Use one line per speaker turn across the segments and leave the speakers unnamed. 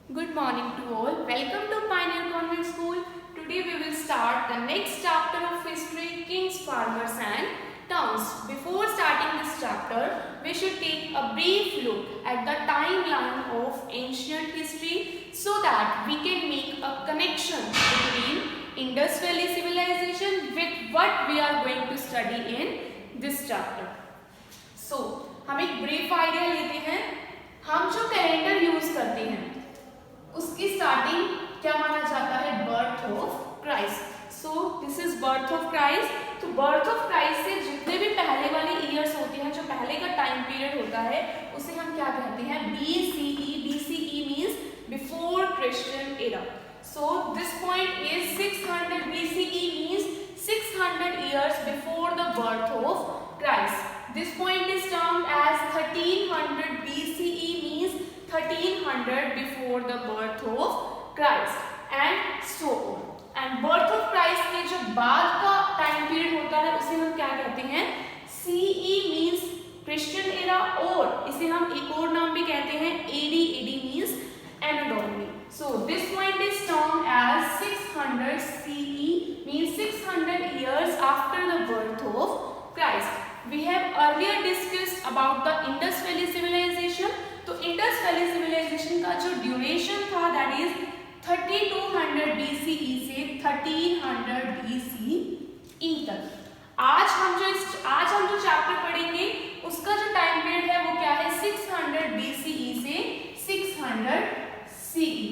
Good morning to all. Welcome to Pioneer Convent School. Today we will start the next chapter of history, kings, farmers and towns. Before starting this chapter, we should take a brief look at the timeline of ancient history so that we can make a connection between Indus Valley civilization with what we are going to study in this chapter. So, हम एक brief idea लेते हैं. हम जो calendar use करते हैं उसकी starting क्या माना जाता है? Birth of Christ. So this is birth of Christ. तो बर्थ ऑफ क्राइस्ट से जितने भी पहले वाले ईयर्स होते हैं, जो पहले का टाइम पीरियड होता है, उसे हम क्या कहते हैं? BCE. BCE means before Christian era. So this point is 600 BCE means 600 years before the birth of Christ. This point is termed as 1300 BCE means 1300 before the birth of Christ and so on. And birth of Christ के जो बाद का time period होता है उसे हम क्या कहते हैं? CE means Christian era और इसे हम एक और नाम भी कहते हैं AD. AD means Anno Domini. So this point is termed as 600 CE means 600 years after the birth of Christ. We have earlier discussed about the Indus Valley civilization. तो Indus Valley civilization का जो duration था that is 3200 BCE से 1300 BCE तक. आज हम जो chapter पढ़ेंगे उसका जो टाइम पीरियड है वो क्या है? 600 BCE से 600 CE.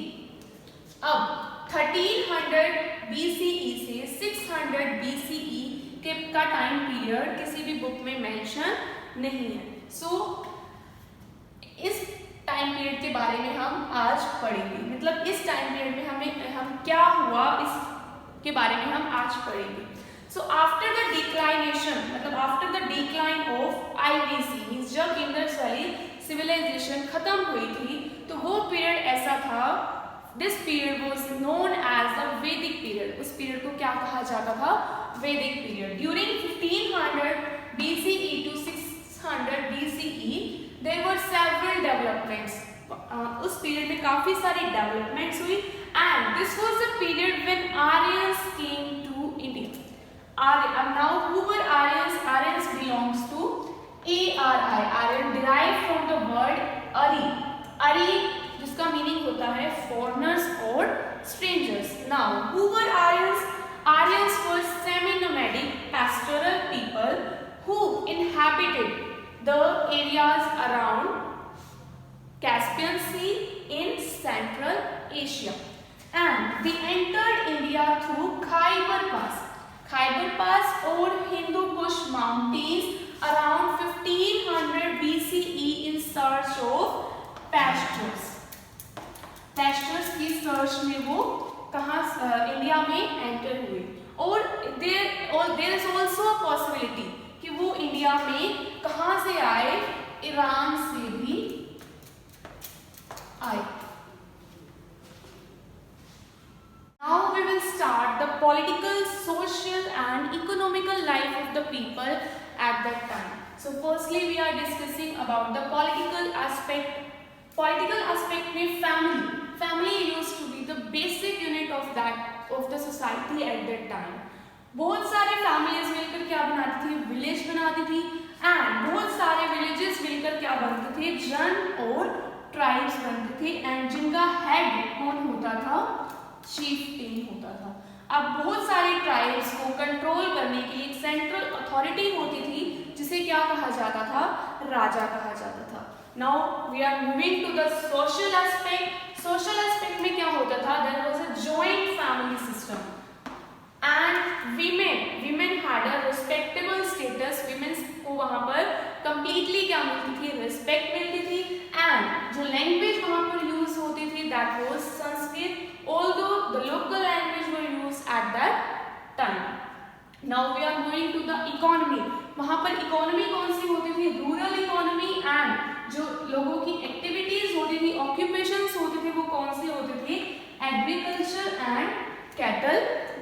अब 1300 BCE से 600 BCE का टाइम पीरियड किसी भी बुक में मेंशन नहीं है. सो इस टाइम पीरियड के बारे में हम आज पढ़ेंगे. मतलब इस टाइम पीरियड में हम क्या हुआ इसके बारे में हम आज पढ़ेंगे. सो आफ्टर द डिक्लाइनेशन, मतलब after the decline of IVC means जब इंडस वैली सिविलाइजेशन खत्म हुई थी तो वो पीरियड ऐसा था. This period was known as the Vedic period. उस पीरियड को क्या कहा जाता था? Vedic period. During 1500 BCE to 600 BCE there were several developments. उस पीरियड में काफी सारी डेवलपमेंट्स हुई and this was the period when Aryans came to India. And now who were Aryans? Aryans belongs to ARI. Aryan derived from the word Ari. Ari जिसका meaning होता है foreigners और strangers. Now who were Aryans? Aryans were semi-nomadic pastoral people who inhabited the areas around Caspian Sea in Central Asia, and they entered India through Khyber Pass. Khyber Pass or Hindu Kush mountains around 1500 BCE in search of pastures. Pastures की search में वो कहाँ India में enter हुए. और there is also a possibility कि वो India में कहाँ से आए? ईरान से भी आए. Now we will start the political, social and economical life of the people at that time. So firstly we are discussing about the political aspect. Political aspect में family used to be the basic unit of the society at that time. बहुत सारे families मिलकर क्या बनाती थी? Village बनाती थी. And बहुत सारे विलेजेस मिलकर क्या बनते थे? जन और ट्राइब्स बनते थे. एंड जिनका हेड कौन होता था? चीफटेन होता था. अब बहुत सारे ट्राइब्स को कंट्रोल करने के लिए एक सेंट्रल अथॉरिटी होती थी जिसे क्या कहा जाता था? राजा कहा जाता था. Now we are moving to the social aspect. Social aspect में क्या होता था? There was a joint family system and women had a respectable status. Women को वहाँ पर completely क्या मिलती थी? Respect मिलती थी. And जो language वहाँ पर use होती थी that was Sanskrit, although the local language were used at that time. Now we are moving to the economy. वहाँ पर इकोनॉमी कौन सी होती थी? Rural economy. एंड जो लोगों की एक्टिविटीज होती थी, ऑक्यूपेशंस होते थे, वो कौन सी होती थी? Agriculture and cattle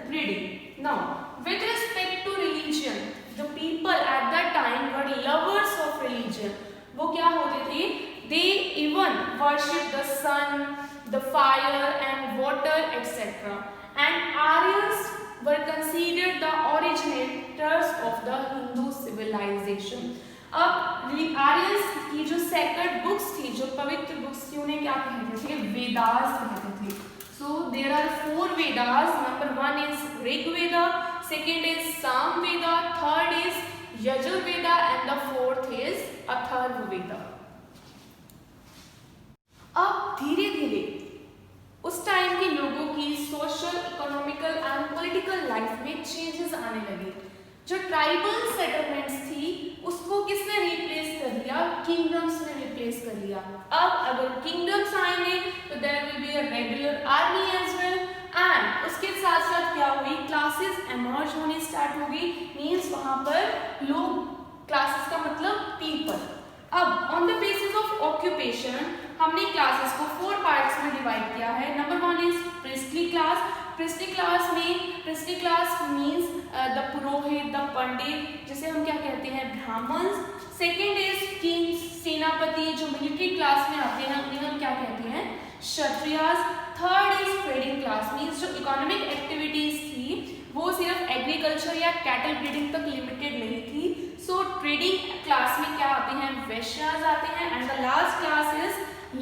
breeding. Now with respect to religion, the people at that time were lovers of religion. वो क्या होते थे? They even worship the sun, the fire and water, etc. And Aryans were considered the originators of the Hindu civilization. अब Aryans की जो sacred books थी, जो पवित्र बुक्स थी, उन्हें क्या कहते थे? वेदास कहते थे. So there are 4 Vedas. Number 1 is Rig Veda, second is Sam Veda, third is Yajur Veda, and the 4th is Atharva Veda. अब धीरे धीरे उस टाइम के लोगों की social, economical and political life में चेंजेस आने लगे. जो ट्राइबल सेटलमेंट्स थी उसको किसने रिप्लेस कर दिया? किंगडम्स ने रिप्लेस कर लिया. अब अगर किंगडम्स आएंगे तो there will be a regular army as well, and उसके साथ साथ क्या हुई? क्लासेस एमर्ज होनी स्टार्ट हो गई. मींस वहां पर लोग, क्लासेस का मतलब पीपल. अब on the basis of occupation हमने क्लासेस को 4 पार्ट्स में डिवाइड किया है. Number 1 is priestly class. Priestly class means the purohit, the pandit, जिसे हम क्या कहते हैं? ब्राह्मण्स. सेकेंड इज किंग्स, सेनापति, जो मिलिट्री क्लास में आते हैं उन्हें हम क्या कहते हैं? Kshatriyas. Third is trading class, means जो इकोनॉमिक एक्टिविटीज थी वो सिर्फ एग्रीकल्चर या कैटल ब्रीडिंग तक लिमिटेड नहीं थी. सो ट्रेडिंग क्लास में क्या आते हैं? वैश्यास आते हैं. And the last class is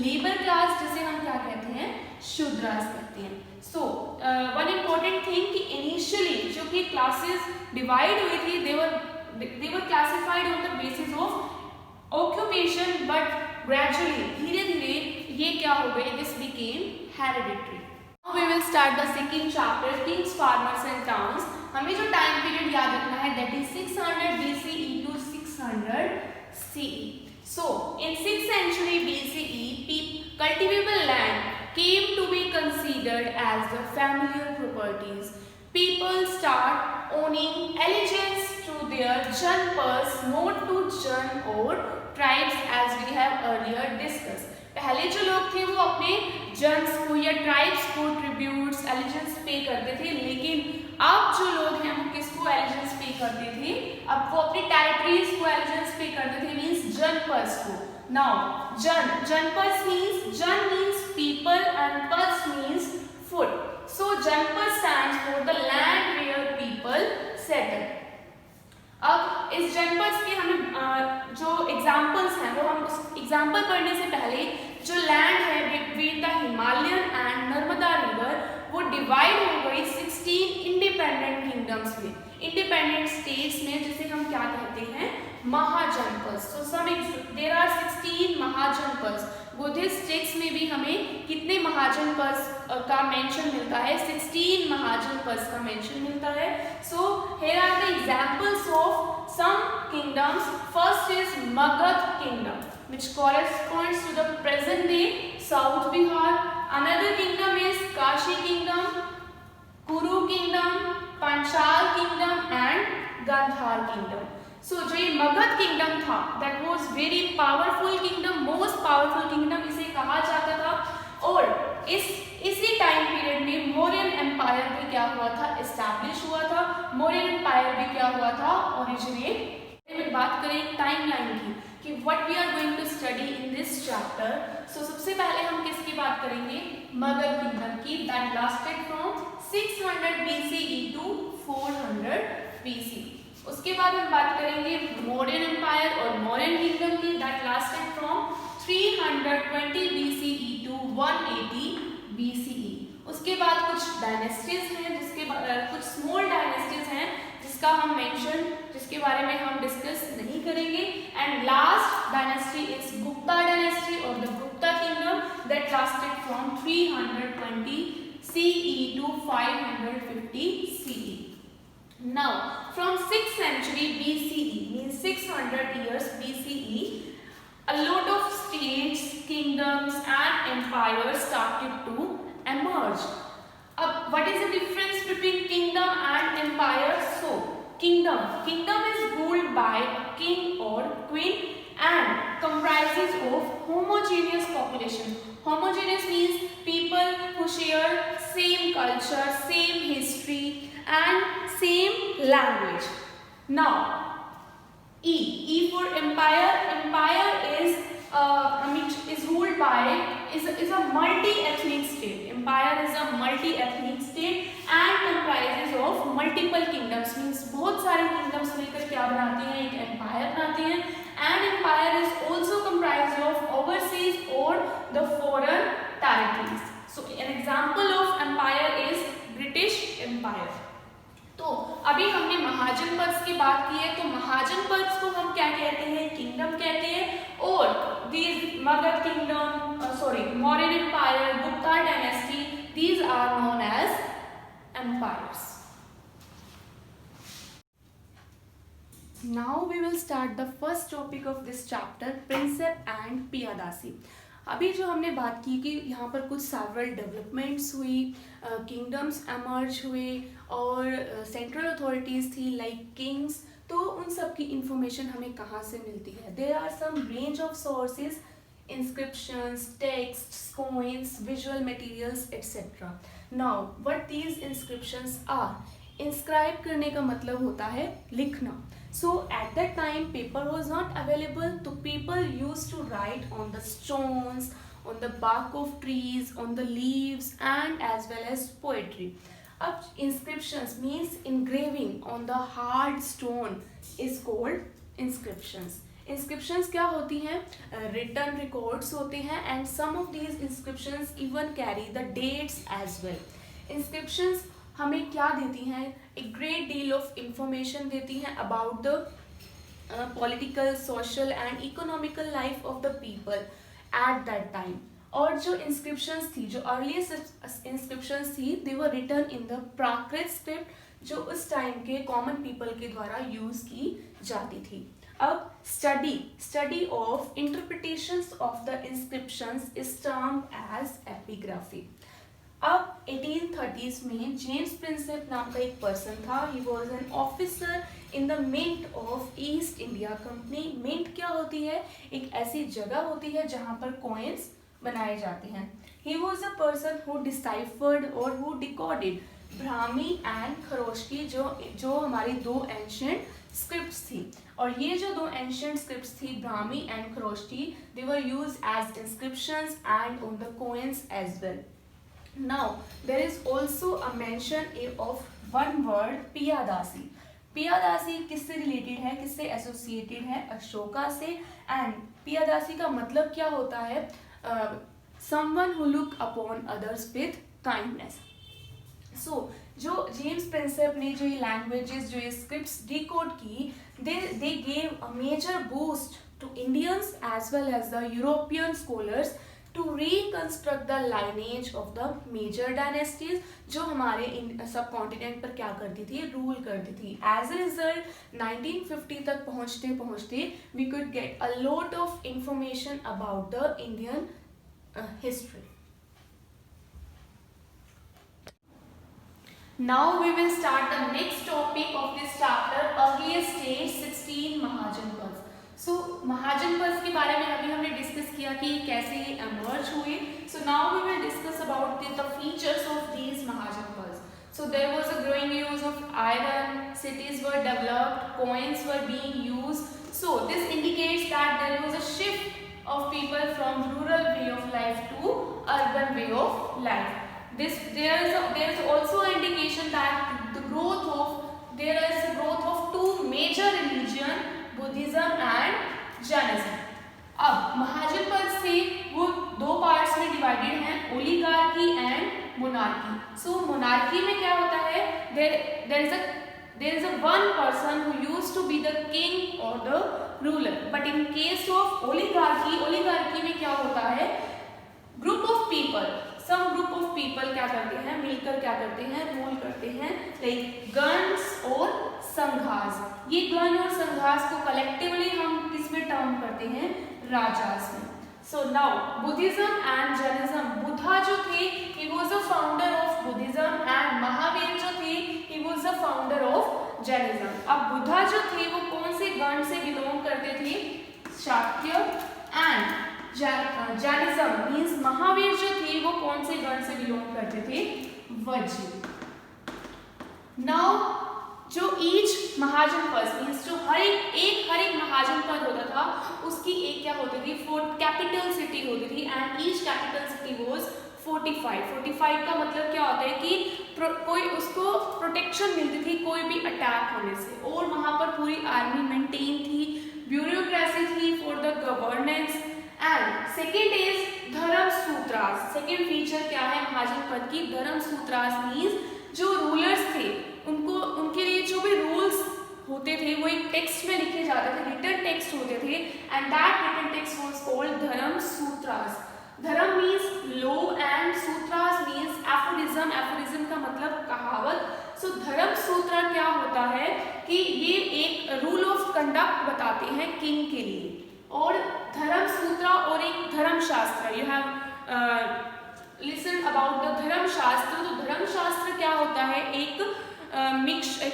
labour class, जिसे हम क्या कहते हैं? शूद्रास कहते हैं. सो वन इम्पोर्टेंट थिंग कि इनिशियली जो कि क्लासेस डिवाइड हुई थी, they were classified on the basis of occupation, but gradually धीरे धीरे ये क्या हो गए? This became hereditary. Now we will start the second chapter, kings, farmers and towns. हमें जो टाइम पीरियड याद रखना है, that is 600 BCE to 600 CE. So in 6th century BCE, cultivable land came to be considered as the familiar properties. People start owning allegiance to their janpas, not to jan or tribes, as we have earlier discussed. पहले जो लोग थे वो अपने जन्स को या tribes को ट्रिब्यूट्स, एलिजेंस पे करते थे, लेकिन अब जो लोग हैं वो किसको एलिजेंस पे करते थे? अब वो अपनी टेरिटरीज को एलिजेंस पे करते थे, मींस जनपस को. Now janpas means, jan means people and pas means food. So janpas stands for the land where people settle. अब इस जनपद के हमें जो एग्जाम्पल्स हैं वो हम उस एग्जाम्पल पढ़ने से पहले जो लैंड है between the Himalayan and Narmada river वो डिवाइड हो गई 16 इंडिपेंडेंट किंगडम्स में, इंडिपेंडेंट स्टेट्स में, जिसे हम क्या कहते हैं? Mahajanapada. So there are 16 mahajanapada. Buddhist text में भी हमें कितने महाजनपद का मेंशन मिलता है? 16 महाजनपद का मेंशन मिलता है. So here are the examples of some kingdoms. First is Magadha kingdom which corresponds to the present day South Bihar. Another kingdom is Kashi kingdom, Kuru kingdom, Panchal kingdom and Gandhar kingdom. So जो ये Magadh kingdom था, that was very powerful kingdom, most powerful kingdom इसे कहा जाता था. और इसी time period में मौर्यन एम्पायर भी क्या हुआ था? एस्टैब्लिश हुआ था. मौर्यन एम्पायर भी क्या हुआ था? ओरिजिनेट. बात करें टाइमलाइन की कि what we are going to study in this chapter. So सबसे पहले हम किसकी बात करेंगे? मगध किंगडम की, that lasted from 600 BCE to 400 BCE. उसके बाद हम बात करेंगे मौर्यन एम्पायर और मौर्यन किंगडम की, that lasted from 320 BCE to 180 BCE. उसके बाद कुछ डायनेस्टीज हैं, जिसके कुछ स्मॉल डायनेस्टीज हैं जिसका हम मेंशन, जिसके बारे में हम डिस्कस नहीं करेंगे. And last dynasty is Gupta dynasty और the Gupta kingdom, that lasted from 320 CE to 550 CE. Now from 6th century BCE, means 600 years BCE, a lot of states, kingdoms and empires started to emerge. What is the difference between kingdom and empire? So kingdom is ruled by a king or queen and comprises of homogeneous population. Homogeneous means people who share same culture, same history and same language. Now E for empire. Empire is ruled by is a multi-ethnic state. Empire is a multi-ethnic state and comprises of multiple kingdoms. Means बहुत सारे kingdoms मिलकर क्या बनाते हैं, एक empire बनाते हैं. And empire is also comprised of overseas or the foreign territories. So an example of empire is British Empire. तो अभी हमने महाजनपद की बात की है, तो महाजनपद को हम क्या कहते हैं, किंगडम कहते हैं. और these Magad kingdom, Mauryan empire, Gupta dynasty, these are known as empires. Now we will start the first topic of this chapter, Princeps and Piyadasi. अभी जो हमने बात की कि यहाँ पर कुछ सेवरल डेवलपमेंट्स हुई, किंगडम्स एमर्ज हुए और सेंट्रल अथॉरिटीज़ थी लाइक किंग्स. तो उन सब की इंफॉर्मेशन हमें कहाँ से मिलती है? There are some range of sources, inscriptions, texts, coins, visual materials etcetera. Now what these inscriptions are? Inscribe करने का मतलब होता है लिखना. So at that time paper was not available, so people used to write on the stones, on the bark of trees, on the leaves and as well as poetry. अब inscriptions means engraving on the hard stone is called inscriptions. Inscriptions क्या होती हैं? Written records होते हैं and some of these inscriptions even carry the dates as well. Inscriptions हमें क्या देती हैं? एक ग्रेट डील ऑफ इंफॉर्मेशन देती हैं about the political, social and economical life of the people at that time. और जो इंस्क्रिप्शंस थी, जो अर्लीस्ट इंस्क्रिप्शंस थी, they were written in the Prakrit script, जो उस टाइम के कॉमन पीपल के द्वारा यूज की जाती थी. अब study of interpretations of the inscriptions is termed as epigraphy. अब 1830s में जेम्स प्रिंसेप नाम का एक पर्सन था. He was an officer in the mint of East India Company. Mint क्या होती है? एक ऐसी जगह होती है जहाँ पर कॉइन्स बनाए जाते हैं. He was a person who deciphered और who decoded Brahmi and Kharosthi, जो हमारी दो एंशिएंट स्क्रिप्ट्स थी. और ये जो दो एंशिएंट स्क्रिप्ट्स थी, Brahmi and Kharosthi, they were used as inscriptions and on the coins as well. Now there is also a mention of one word, Piyadasi. Piyadasi किससे रिलेटेड है, किससे एसोसिएटेड है? अशोका से. एंड पियादासी का मतलब क्या होता है? someone who look upon others with kindness. So जो जेम्स प्रिंसेप ने जो ये लैंग्वेजेस, जो ये स्क्रिप्ट्स डिकोड की, they gave a major boost to Indians as well as the European scholars to reconstruct the lineage of the major dynasties, जो हमारे सब कॉन्टिनेंट पर क्या करती थी? रूल करती थी. एज ए रिजल्ट 1950 तक पहुँचते पहुँचते we could get a lot of information about the Indian history. Now we will start the next topic of this chapter, earliest stage 16 महाजनपद. सो महाजनपद के बारे में अभी हमने डिस्कस किया कि कैसे ये एमर्ज हुए. So now we will discuss about the features of these mahajanapada. So there was a growing use of iron, cities were developed, coins were being used. So this indicates that there was a shift of people from rural way of life to urban way of life. There is also an indication that there is a growth of two major religion, Buddhism and Jainism. अब महाजनपद से वो दो parts में divided हैं, oligarchy and monarchy. So monarchy में क्या होता है? there is a one person who used to be the king or the ruler. But in case of oligarchy में क्या होता है? group of people, some group of people क्या करते हैं? मिलकर क्या करते हैं? रूल करते हैं. लाइक गन्स और संघास. ये गण और संघास को कलेक्टिवली हम किसमें टर्म करते हैं? राजास में. So now Buddhism and Jainism. Buddha जो थे, he was the founder of Buddhism and Mahavir जो थे, he was the founder of Jainism. अब बुद्धा जो थे वो कौन से गण से बिलोंग करते थे? Shakya. And Jainism means Mahavir जो थे वो कौन से गण से बिलोंग करते थे? वज्र. नाउ जो ईच महाजन पद मीन्स जो हर एक महाजन पद होता था उसकी एक क्या होती थी, कैपिटल सिटी होती थी and each capital city was 45 का मतलब क्या होता है कि कोई उसको प्रोटेक्शन मिलती थी कोई भी अटैक होने से, और वहां पर पूरी आर्मी मेंटेन थी, ब्यूरोक्रेसी थी for the governance. And second is धर्म सूत्रास। सेकेंड फीचर क्या है महाजन पद की, धर्म सूत्रास मीन्स जो रूलर्स थे उनके लिए जो भी रूल्स होते थे वो एक टेक्स्ट में लिखे जाते थे, रिटन टेक्स्ट होते थे and that written text was called dharma sutras. Dharma means law and sutras means aphorism. Aphorism का मतलब कहावत। सो धर्म सूत्र क्या होता है कि ये एक रूल ऑफ कंडक्ट बताते हैं किंग के लिए, और धर्म सूत्र और एक धर्म शास्त्र। You have listen about the धर्म शास्त्र। तो धर्म शास्त्र क्या होता है, एक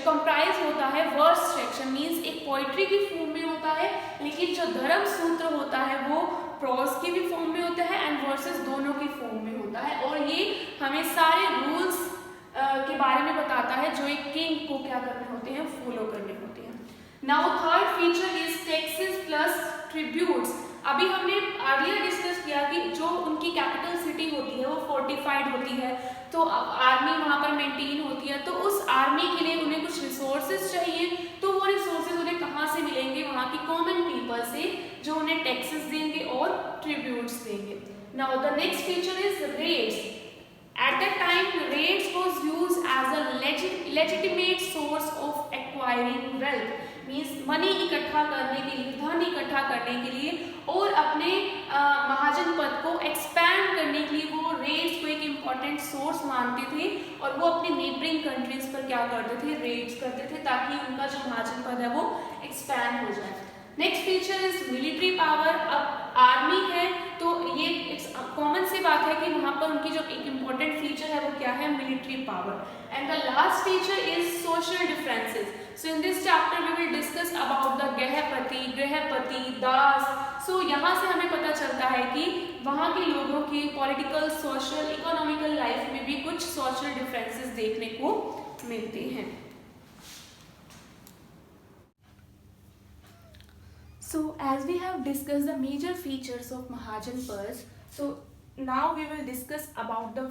कंप्राइज होता है वर्स सेक्शन मीन्स एक पोइट्री की फॉर्म में होता है, लेकिन जो धर्म सूत्र होता है वो प्रोज की भी फॉर्म में होता है एंड वर्सेस दोनों की फॉर्म में होता है, और ये हमें सारे रूल्स के बारे में बताता है जो एक किंग को क्या करने होते हैं, फॉलो करने होते हैं। Now third feature is taxes plus tributes. अभी हमने अर्लियर डिस्कस किया कि जो उनकी कैपिटल सिटी होती है वो फोर्टिफाइड होती है, तो आर्मी वहाँ पर मेंटेन होती है, तो उस आर्मी के लिए उन्हें कुछ रिसोर्सेज चाहिए, तो वो रिसोर्सेज उन्हें कहाँ से मिलेंगे, वहाँ की कॉमन पीपल से जो उन्हें टैक्सेस देंगे और ट्रिब्यूट्स देंगे। Now the next feature is rates. At that time, rates was used as a legitimate source of acquiring wealth, means money इकट्ठा करने के लिए, धन इकट्ठा करने के लिए, और अपने महाजन पद को एक्सपैंड करने के लिए वो रेट्स को एक इम्पॉर्टेंट सोर्स मानते थे, और वो अपने नेबरिंग कंट्रीज पर क्या करते थे, रेट्स करते थे ताकि उनका जो महाजन पद है वो एक्सपैंड हो जाए। Next feature is military power. अब आर्मी है तो ये कॉमन सी बात है कि वहाँ पर उनकी जो एक इम्पॉर्टेंट फीचर है वो क्या है, military power. And the last feature is social differences. So in this chapter we will discuss about the grihapati, dasa. सो यहाँ से हमें पता चलता है कि वहाँ के लोगों की पॉलिटिकल, सोशल, इकोनॉमिकल लाइफ में भी कुछ सोशल डिफरेंसेस देखने को मिलते हैं। So as we have discussed the major features of Mahajan Purs, so now we will discuss about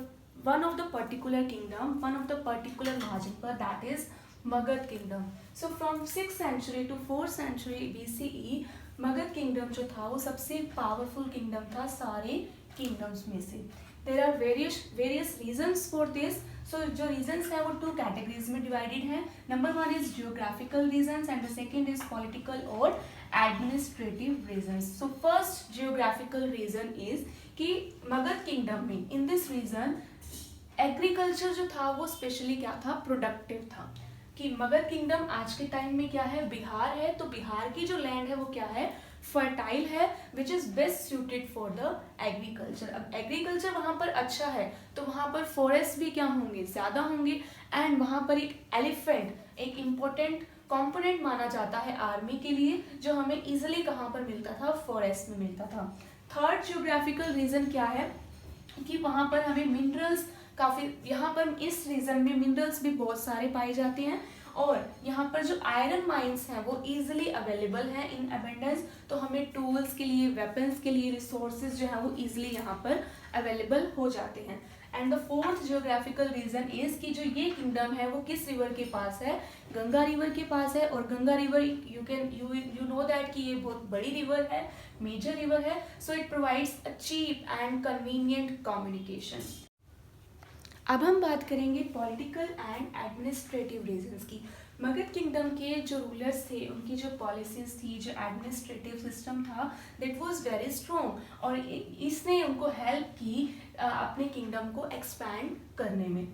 one of the particular kingdom, one of the particular Mahajan Pur, that is Magad kingdom. So from 6th century to 4th century BCE, Magad kingdom जो था वो सबसे powerful kingdom था सारे kingdoms में से। There are various reasons for this. So जो reasons है वो two categories में divided हैं. Number one is geographical reasons and the second is political और administrative reasons. So first geographical reason is कि मगध kingdom में in this region agriculture जो था वो specially क्या था, productive था। कि मगध किंगडम आज के टाइम में क्या है, बिहार है, तो बिहार की जो लैंड है वो क्या है, फर्टाइल है, which is best suited for the agriculture. अब एग्रीकल्चर वहाँ पर अच्छा है तो वहाँ पर फॉरेस्ट भी क्या होंगे, ज़्यादा होंगे, एंड वहाँ पर एक एलिफेंट एक इम्पोर्टेंट कंपोनेंट माना जाता है आर्मी के लिए, जो हमें इजीली कहाँ पर मिलता था, फॉरेस्ट में मिलता था। थर्ड जियोग्राफिकल रीजन क्या है कि वहाँ पर हमें मिनरल्स काफ़ी, यहाँ पर इस रीजन में मिनरल्स भी बहुत सारे पाए जाते हैं, और यहाँ पर जो आयरन माइंस हैं वो इजीली अवेलेबल हैं इन अबेंडेंस, तो हमें टूल्स के लिए, वेपन्स के लिए रिसोर्सेज जो है वो इजीली यहाँ पर अवेलेबल हो जाते हैं। And the fourth geographical region is कि जो ये किंगडम है वो किस रिवर के पास है, गंगा रिवर के पास है, और Ganga river you know that कि ये बहुत बड़ी रिवर है, मेजर रिवर है, so it provides a cheap and convenient communication. अब हम बात करेंगे पॉलिटिकल एंड एडमिनिस्ट्रेटिव रीजंस की। मगध किंगडम के जो रूलर्स थे उनकी जो पॉलिसीज थी, जो एडमिनिस्ट्रेटिव सिस्टम था, दैट वाज वेरी स्ट्रॉन्ग, और इसने उनको हेल्प की अपने किंगडम को एक्सपैंड करने में।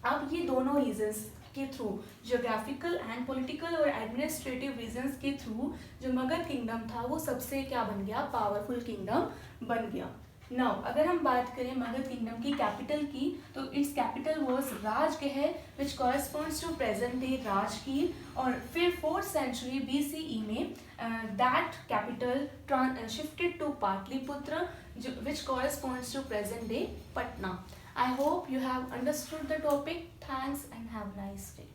अब ये दोनों रीजंस के थ्रू, जियोग्राफिकल एंड पॉलिटिकल और एडमिनिस्ट्रेटिव रीजंस के थ्रू जो मगध किंगडम था वो सबसे क्या बन गया, पावरफुल किंगडम बन गया। नाउ अगर हम बात करें मगध किंगडम की कैपिटल की, तो it's capital was Rajagriha which corresponds to present day Rajgir, और फिर 4th सेंचुरी BCE में that capital shifted to Pataliputra which corresponds to present day Patna. I hope you have understood the topic. Thanks and have a nice day.